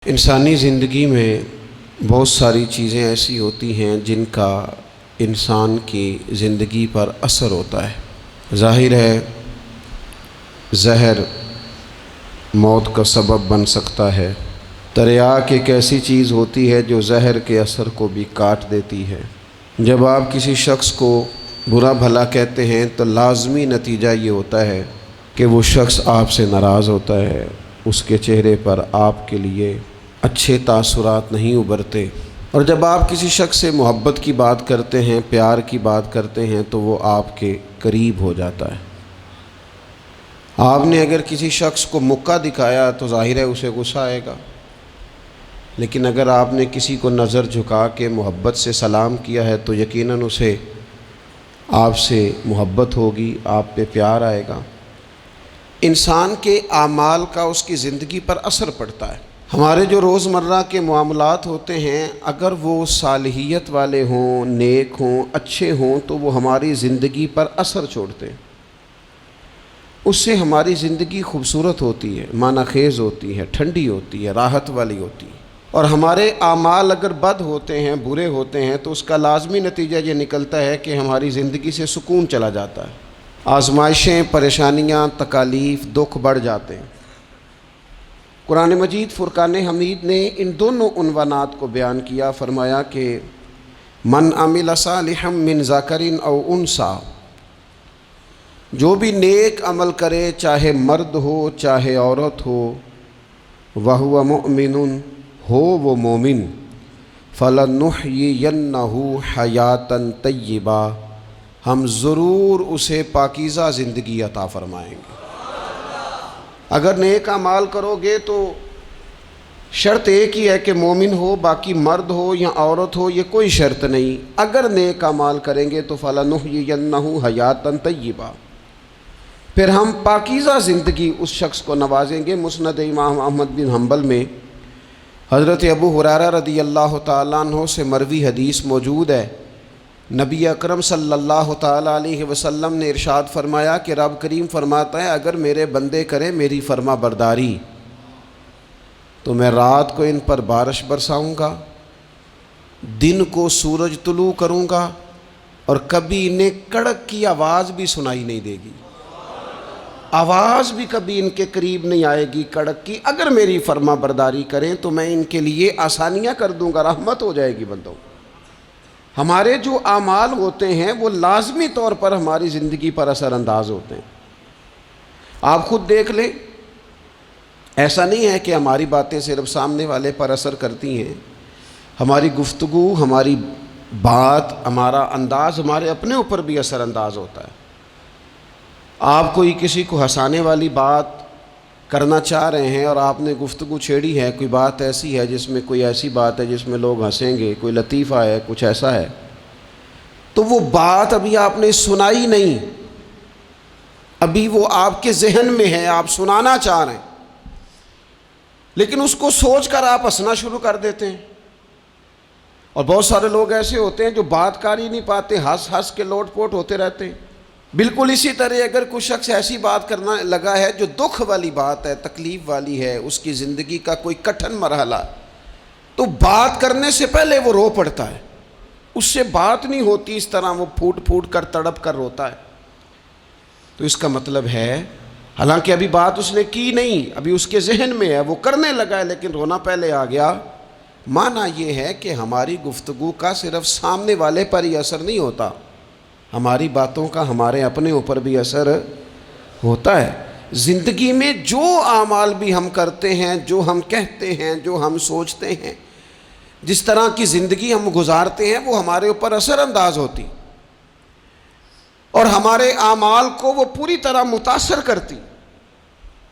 انسانی زندگی میں بہت ساری چیزیں ایسی ہوتی ہیں جن کا انسان کی زندگی پر اثر ہوتا ہے۔ ظاہر ہے زہر موت کا سبب بن سکتا ہے۔ تریاک ایک ایسی چیز ہوتی ہے جو زہر کے اثر کو بھی کاٹ دیتی ہے۔ جب آپ کسی شخص کو برا بھلا کہتے ہیں تو لازمی نتیجہ یہ ہوتا ہے کہ وہ شخص آپ سے ناراض ہوتا ہے، اس کے چہرے پر آپ کے لیے اچھے تاثرات نہیں ابھرتے۔ اور جب آپ کسی شخص سے محبت کی بات کرتے ہیں، پیار کی بات کرتے ہیں تو وہ آپ کے قریب ہو جاتا ہے۔ آپ نے اگر کسی شخص کو مکہ دکھایا تو ظاہر ہے اسے غصہ آئے گا، لیکن اگر آپ نے کسی کو نظر جھکا کے محبت سے سلام کیا ہے تو یقیناً اسے آپ سے محبت ہوگی، آپ پہ پیار آئے گا۔ انسان کے اعمال کا اس کی زندگی پر اثر پڑتا ہے۔ ہمارے جو روزمرہ کے معاملات ہوتے ہیں اگر وہ صالحیت والے ہوں، نیک ہوں، اچھے ہوں تو وہ ہماری زندگی پر اثر چھوڑتے ہیں۔ اس سے ہماری زندگی خوبصورت ہوتی ہے، معنی خیز ہوتی ہے، ٹھنڈی ہوتی ہے، راحت والی ہوتی ہے۔ اور ہمارے اعمال اگر بد ہوتے ہیں، برے ہوتے ہیں تو اس کا لازمی نتیجہ یہ نکلتا ہے کہ ہماری زندگی سے سکون چلا جاتا ہے، آزمائشیں، پریشانیاں، تکالیف، دکھ بڑھ جاتے ہیں۔ قرآن مجید فرقان حمید نے ان دونوں عنوانات کو بیان کیا، فرمایا کہ من عمل صالحا من ذکر او انثی، جو بھی نیک عمل کرے چاہے مرد ہو چاہے عورت ہو، وہو مؤمن، ہو وہ مومن، فلنحیینہ حیاتا طیبہ، ہم ضرور اسے پاکیزہ زندگی عطا فرمائیں گے۔ اگر نیک اعمال کرو گے تو شرط ایک ہی ہے کہ مومن ہو، باقی مرد ہو یا عورت ہو یہ کوئی شرط نہیں۔ اگر نیک اعمال کریں گے تو فلنحیینہ حیاتا طیبہ، پھر ہم پاکیزہ زندگی اس شخص کو نوازیں گے۔ مسند امام احمد بن حنبل میں حضرت ابو ہریرہ رضی اللہ تعالیٰ عنہ سے مروی حدیث موجود ہے، نبی اکرم صلی اللہ تعالیٰ علیہ وسلم نے ارشاد فرمایا کہ رب کریم فرماتا ہے اگر میرے بندے کریں میری فرما برداری تو میں رات کو ان پر بارش برساؤں گا، دن کو سورج طلوع کروں گا، اور کبھی انہیں کڑک کی آواز بھی سنائی نہیں دے گی، آواز بھی کبھی ان کے قریب نہیں آئے گی کڑک کی۔ اگر میری فرما برداری کریں تو میں ان کے لیے آسانیاں کر دوں گا، رحمت ہو جائے گی بندوں۔ ہمارے جو اعمال ہوتے ہیں وہ لازمی طور پر ہماری زندگی پر اثر انداز ہوتے ہیں۔ آپ خود دیکھ لیں، ایسا نہیں ہے کہ ہماری باتیں صرف سامنے والے پر اثر کرتی ہیں، ہماری گفتگو، ہماری بات، ہمارا انداز ہمارے اپنے اوپر بھی اثر انداز ہوتا ہے۔ آپ کوئی کسی کو ہنسانے والی بات کرنا چاہ رہے ہیں اور آپ نے گفتگو چھیڑی ہے، کوئی بات ایسی ہے جس میں کوئی ایسی بات ہے جس میں لوگ ہنسیں گے، کوئی لطیفہ ہے، کچھ ایسا ہے، تو وہ بات ابھی آپ نے سنائی نہیں، ابھی وہ آپ کے ذہن میں ہے، آپ سنانا چاہ رہے ہیں، لیکن اس کو سوچ کر آپ ہنسنا شروع کر دیتے ہیں۔ اور بہت سارے لوگ ایسے ہوتے ہیں جو بات کر ہی نہیں پاتے، ہنس ہنس کے لوٹ پوٹ ہوتے رہتے ہیں۔ بالکل اسی طرح اگر کوئی شخص ایسی بات کرنا لگا ہے جو دکھ والی بات ہے، تکلیف والی ہے، اس کی زندگی کا کوئی کٹھن مرحلہ، تو بات کرنے سے پہلے وہ رو پڑتا ہے، اس سے بات نہیں ہوتی، اس طرح وہ پھوٹ پھوٹ کر تڑپ کر روتا ہے۔ تو اس کا مطلب ہے حالانکہ ابھی بات اس نے کی نہیں، ابھی اس کے ذہن میں ہے، وہ کرنے لگا ہے لیکن رونا پہلے آ گیا۔ معنی یہ ہے کہ ہماری گفتگو کا صرف سامنے والے پر ہی اثر نہیں ہوتا، ہماری باتوں کا ہمارے اپنے اوپر بھی اثر ہوتا ہے۔ زندگی میں جو اعمال بھی ہم کرتے ہیں، جو ہم کہتے ہیں، جو ہم سوچتے ہیں، جس طرح کی زندگی ہم گزارتے ہیں وہ ہمارے اوپر اثر انداز ہوتی اور ہمارے اعمال کو وہ پوری طرح متاثر کرتی۔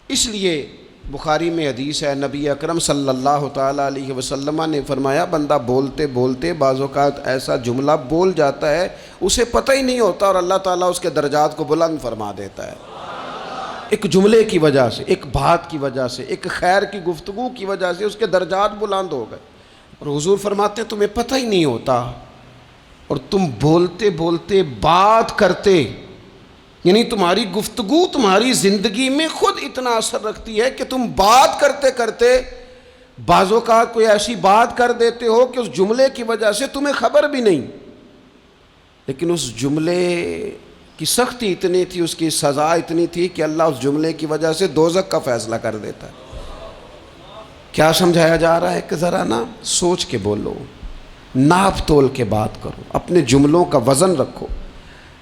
اس لیے بخاری میں حدیث ہے، نبی اکرم صلی اللہ تعالیٰ علیہ وسلم نے فرمایا بندہ بولتے بولتے بعض اوقات ایسا جملہ بول جاتا ہے اسے پتہ ہی نہیں ہوتا اور اللہ تعالیٰ اس کے درجات کو بلند فرما دیتا ہے، ایک جملے کی وجہ سے، ایک بات کی وجہ سے، ایک خیر کی گفتگو کی وجہ سے اس کے درجات بلند ہو گئے۔ اور حضور فرماتے ہیں تمہیں پتہ ہی نہیں ہوتا اور تم بولتے بولتے بات کرتے، یعنی تمہاری گفتگو تمہاری زندگی میں خود اتنا اثر رکھتی ہے کہ تم بات کرتے کرتے بعض اوقات کوئی ایسی بات کر دیتے ہو کہ اس جملے کی وجہ سے تمہیں خبر بھی نہیں، لیکن اس جملے کی سختی اتنی تھی، اس کی سزا اتنی تھی کہ اللہ اس جملے کی وجہ سے دوزخ کا فیصلہ کر دیتا ہے۔ کیا سمجھایا جا رہا ہے کہ ذرا نا سوچ کے بولو، ناپ تول کے بات کرو، اپنے جملوں کا وزن رکھو،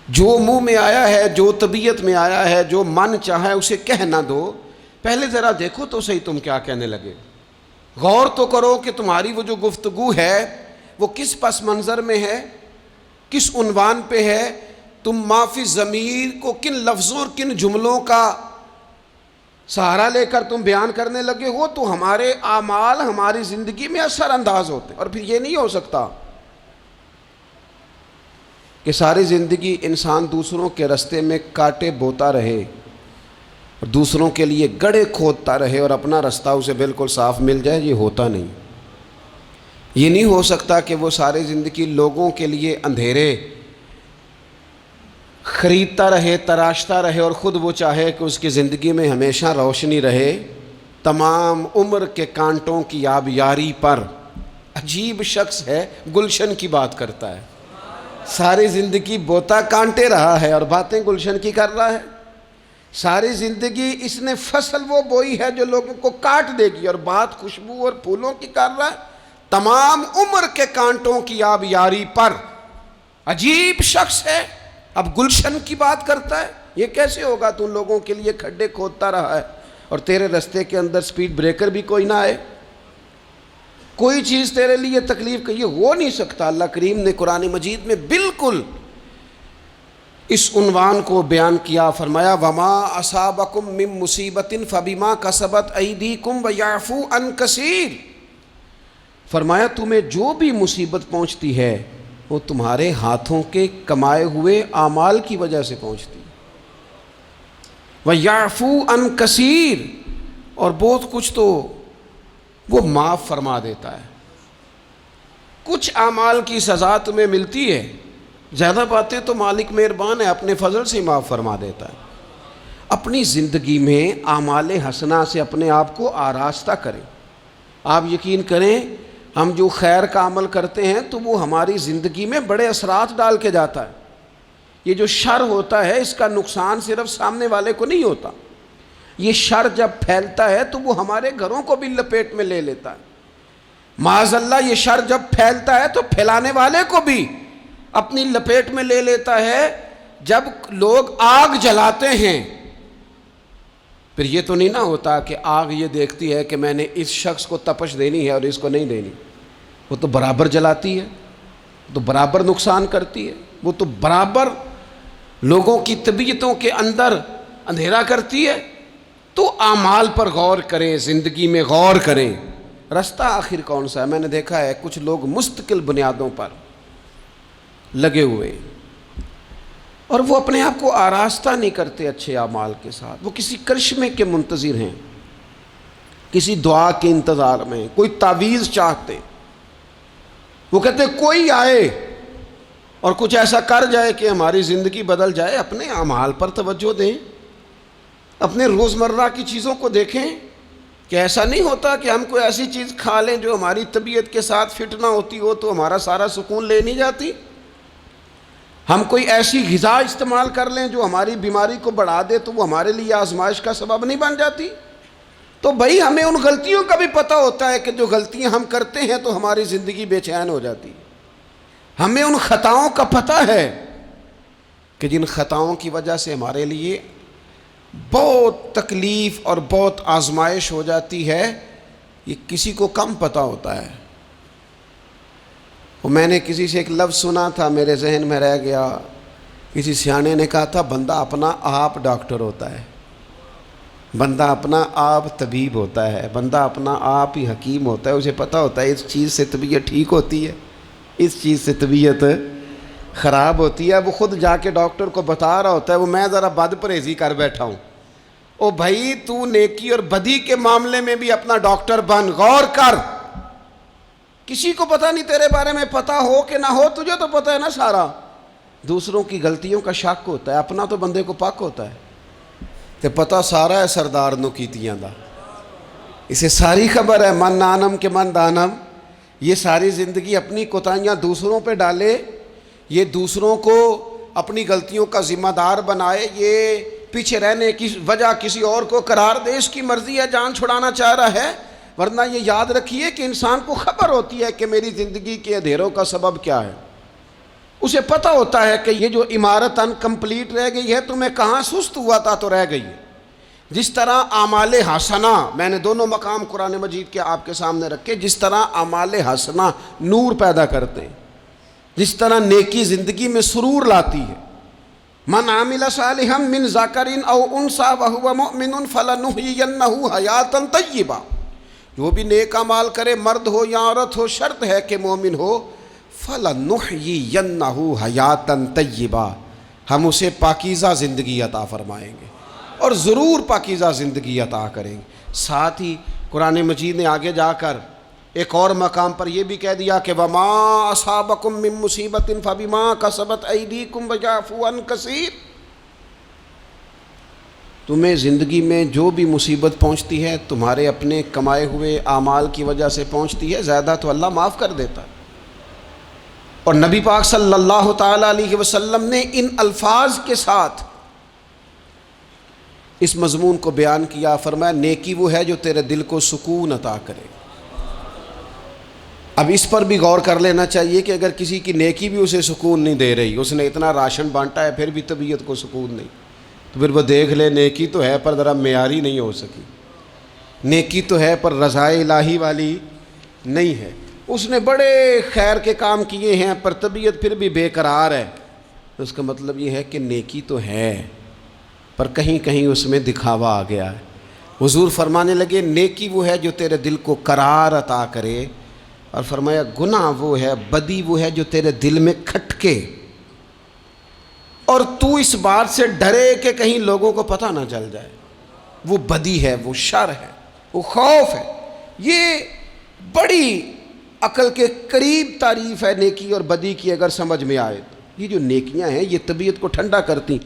جو منہ میں آیا ہے، جو طبیعت میں آیا ہے، جو من چاہے اسے کہہ نہ دو، پہلے ذرا دیکھو تو صحیح تم کیا کہنے لگے، غور تو کرو کہ تمہاری وہ جو گفتگو ہے وہ کس پس منظر میں ہے، کس عنوان پہ ہے، تم معافی ضمیر کو کن لفظوں اور کن جملوں کا سہارا لے کر تم بیان کرنے لگے ہو، تو ہمارے اعمال ہماری زندگی میں اثر انداز ہوتے ہیں۔ اور پھر یہ نہیں ہو سکتا کہ ساری زندگی انسان دوسروں کے رستے میں کانٹے بوتا رہے اور دوسروں کے لیے گڑھے کھودتا رہے اور اپنا رستہ اسے بالکل صاف مل جائے۔ یہ ہوتا نہیں۔ یہ نہیں ہو سکتا کہ وہ ساری زندگی لوگوں کے لیے اندھیرے خریدتا رہے، تراشتا رہے، اور خود وہ چاہے کہ اس کی زندگی میں ہمیشہ روشنی رہے۔ تمام عمر کے کانٹوں کی آبیاری پر عجیب شخص ہے، گلشن کی بات کرتا ہے، ساری زندگی بوتا کانٹے رہا ہے اور باتیں گلشن کی کر رہا ہے۔ ساری زندگی اس نے فصل وہ بوئی ہے جو لوگوں کو کاٹ دے گی، اور بات خوشبو اور پھولوں کی کر رہا ہے۔ تمام عمر کے کانٹوں کی آبیاری پر عجیب شخص ہے، اب گلشن کی بات کرتا ہے۔ یہ کیسے ہوگا؟ تو ان لوگوں کے لیے کھڈے کھودتا رہا ہے اور تیرے رستے کے اندر سپیڈ بریکر بھی کوئی نہ آئے، کوئی چیز تیرے لیے تکلیف کا، یہ ہو نہیں سکتا۔ اللہ کریم نے قرآن مجید میں بالکل اس عنوان کو بیان کیا، فرمایا وما اصابکم من مصیبت فبما کسبت ایدیکم ویعفو عن کثیر، فرمایا تمہیں جو بھی مصیبت پہنچتی ہے وہ تمہارے ہاتھوں کے کمائے ہوئے اعمال کی وجہ سے پہنچتی ہے۔ وَيَعْفُو عَنْ كَثِيرٍ، اور بہت کچھ تو وہ معاف فرما دیتا ہے۔ کچھ اعمال کی سزا تمہیں ملتی ہے، زیادہ باتیں تو مالک مہربان ہے، اپنے فضل سے معاف فرما دیتا ہے۔ اپنی زندگی میں اعمال حسنہ سے اپنے آپ کو آراستہ کریں۔ آپ یقین کریں، ہم جو خیر کا عمل کرتے ہیں تو وہ ہماری زندگی میں بڑے اثرات ڈال کے جاتا ہے۔ یہ جو شر ہوتا ہے اس کا نقصان صرف سامنے والے کو نہیں ہوتا، یہ شر جب پھیلتا ہے تو وہ ہمارے گھروں کو بھی لپیٹ میں لے لیتا ہے۔ معاذ اللہ، یہ شر جب پھیلتا ہے تو پھیلانے والے کو بھی اپنی لپیٹ میں لے لیتا ہے۔ جب لوگ آگ جلاتے ہیں پھر یہ تو نہیں نہ ہوتا کہ آگ یہ دیکھتی ہے کہ میں نے اس شخص کو تپش دینی ہے اور اس کو نہیں دینی، وہ تو برابر جلاتی ہے، تو برابر نقصان کرتی ہے، وہ تو برابر لوگوں کی طبیعتوں کے اندر اندھیرا کرتی ہے۔ تو اعمال پر غور کریں، زندگی میں غور کریں، رستہ آخر کون سا ہے۔ میں نے دیکھا ہے کچھ لوگ مستقل بنیادوں پر لگے ہوئے اور وہ اپنے آپ کو آراستہ نہیں کرتے اچھے اعمال کے ساتھ، وہ کسی کرشمے کے منتظر ہیں، کسی دعا کے انتظار میں، کوئی تعویذ چاہتے، وہ کہتے کوئی آئے اور کچھ ایسا کر جائے کہ ہماری زندگی بدل جائے۔ اپنے اعمال پر توجہ دیں، اپنے روزمرہ کی چیزوں کو دیکھیں کہ ایسا نہیں ہوتا کہ ہم کوئی ایسی چیز کھا لیں جو ہماری طبیعت کے ساتھ فٹ نہ ہوتی ہو تو ہمارا سارا سکون لے نہیں جاتی، ہم کوئی ایسی غذا استعمال کر لیں جو ہماری بیماری کو بڑھا دے تو وہ ہمارے لیے آزمائش کا سبب نہیں بن جاتی۔ تو بھائی ہمیں ان غلطیوں کا بھی پتہ ہوتا ہے کہ جو غلطیاں ہم کرتے ہیں تو ہماری زندگی بے چین ہو جاتی، ہمیں ان خطاؤں کا پتہ ہے کہ جن خطاؤں کی وجہ سے ہمارے لیے بہت تکلیف اور بہت آزمائش ہو جاتی ہے، یہ کسی کو کم پتہ ہوتا ہے۔ میں نے کسی سے ایک لفظ سنا تھا، میرے ذہن میں رہ گیا، کسی سیانے نے کہا تھا بندہ اپنا آپ ڈاکٹر ہوتا ہے، بندہ اپنا آپ طبیب ہوتا ہے، بندہ اپنا آپ ہی حکیم ہوتا ہے، اسے پتہ ہوتا ہے اس چیز سے طبیعت ٹھیک ہوتی ہے، اس چیز سے طبیعت خراب ہوتی ہے، وہ خود جا کے ڈاکٹر کو بتا رہا ہوتا ہے، وہ میں ذرا بد پرہیزی کر بیٹھا ہوں۔ او بھائی تو نیکی اور بدی کے معاملے میں بھی اپنا ڈاکٹر بن، غور کر، کسی کو پتہ نہیں تیرے بارے میں، پتہ ہو کہ نہ ہو تجھے تو پتہ ہے نا سارا۔ دوسروں کی غلطیوں کا شک ہوتا ہے، اپنا تو بندے کو پاک ہوتا ہے۔ تے پتہ سارا ہے سردار نو کیتیاں دا، اسے ساری خبر ہے من نانم کے من دانم. یہ ساری زندگی اپنی کوتاہیاں دوسروں پہ ڈالے، یہ دوسروں کو اپنی غلطیوں کا ذمہ دار بنائے، یہ پیچھے رہنے کی وجہ کسی اور کو قرار دے. اس کی مرضی ہے، جان چھڑانا چاہ رہا ہے. ورنہ یہ یاد رکھیے کہ انسان کو خبر ہوتی ہے کہ میری زندگی کے اندھیروں کا سبب کیا ہے. اسے پتہ ہوتا ہے کہ یہ جو عمارت انکمپلیٹ رہ گئی ہے تو میں کہاں سست ہوا تھا تو رہ گئی ہے. جس طرح اعمال حسنہ، میں نے دونوں مقام قرآن مجید کے آپ کے سامنے رکھے، جس طرح اعمال حسنہ نور پیدا کرتے ہیں، جس طرح نیکی زندگی میں سرور لاتی ہے. من عمل صالحا من ذکر او انثی وهو مؤمن فلنحیینہ حیاتا طیبہ. جو بھی نیک اعمال کرے، مرد ہو یا عورت ہو، شرط ہے کہ مومن ہو. فلنحیینہ حیاتا طیبہ، ہم اسے پاکیزہ زندگی عطا فرمائیں گے اور ضرور پاکیزہ زندگی عطا کریں گے. ساتھ ہی قرآن مجید نے آگے جا کر ایک اور مقام پر یہ بھی کہہ دیا کہ وَمَا أَصَابَكُم مِّن مُّصِيبَةٍ فَبِمَا كَسَبَتْ أَيْدِيكُمْ وَيَعْفُو عَن كَثِيرٍ. تمہیں زندگی میں جو بھی مصیبت پہنچتی ہے تمہارے اپنے کمائے ہوئے اعمال کی وجہ سے پہنچتی ہے، زیادہ تو اللہ معاف کر دیتا ہے. اور نبی پاک صلی اللہ تعالیٰ علیہ وسلم نے ان الفاظ کے ساتھ اس مضمون کو بیان کیا. فرمایا نیکی وہ ہے جو تیرے دل کو سکون عطا کرے. اب اس پر بھی غور کر لینا چاہیے کہ اگر کسی کی نیکی بھی اسے سکون نہیں دے رہی، اس نے اتنا راشن بانٹا ہے پھر بھی طبیعت کو سکون نہیں، تو پھر وہ دیکھ لے نیکی تو ہے پر ذرا معیاری نہیں ہو سکی، نیکی تو ہے پر رضائے الہی والی نہیں ہے. اس نے بڑے خیر کے کام کیے ہیں پر طبیعت پھر بھی بے قرار ہے. اس کا مطلب یہ ہے کہ نیکی تو ہے پر کہیں کہیں اس میں دکھاوا آ گیا ہے. حضور فرمانے لگے نیکی وہ ہے جو تیرے دل کو قرار عطا کرے، اور فرمایا گناہ وہ ہے، بدی وہ ہے جو تیرے دل میں کھٹکے اور تو اس بات سے ڈرے کہ کہیں لوگوں کو پتہ نہ چل جائے. وہ بدی ہے، وہ شر ہے، وہ خوف ہے. یہ بڑی عقل کے قریب تعریف ہے نیکی اور بدی کی اگر سمجھ میں آئے. یہ جو نیکیاں ہیں یہ طبیعت کو ٹھنڈا کرتی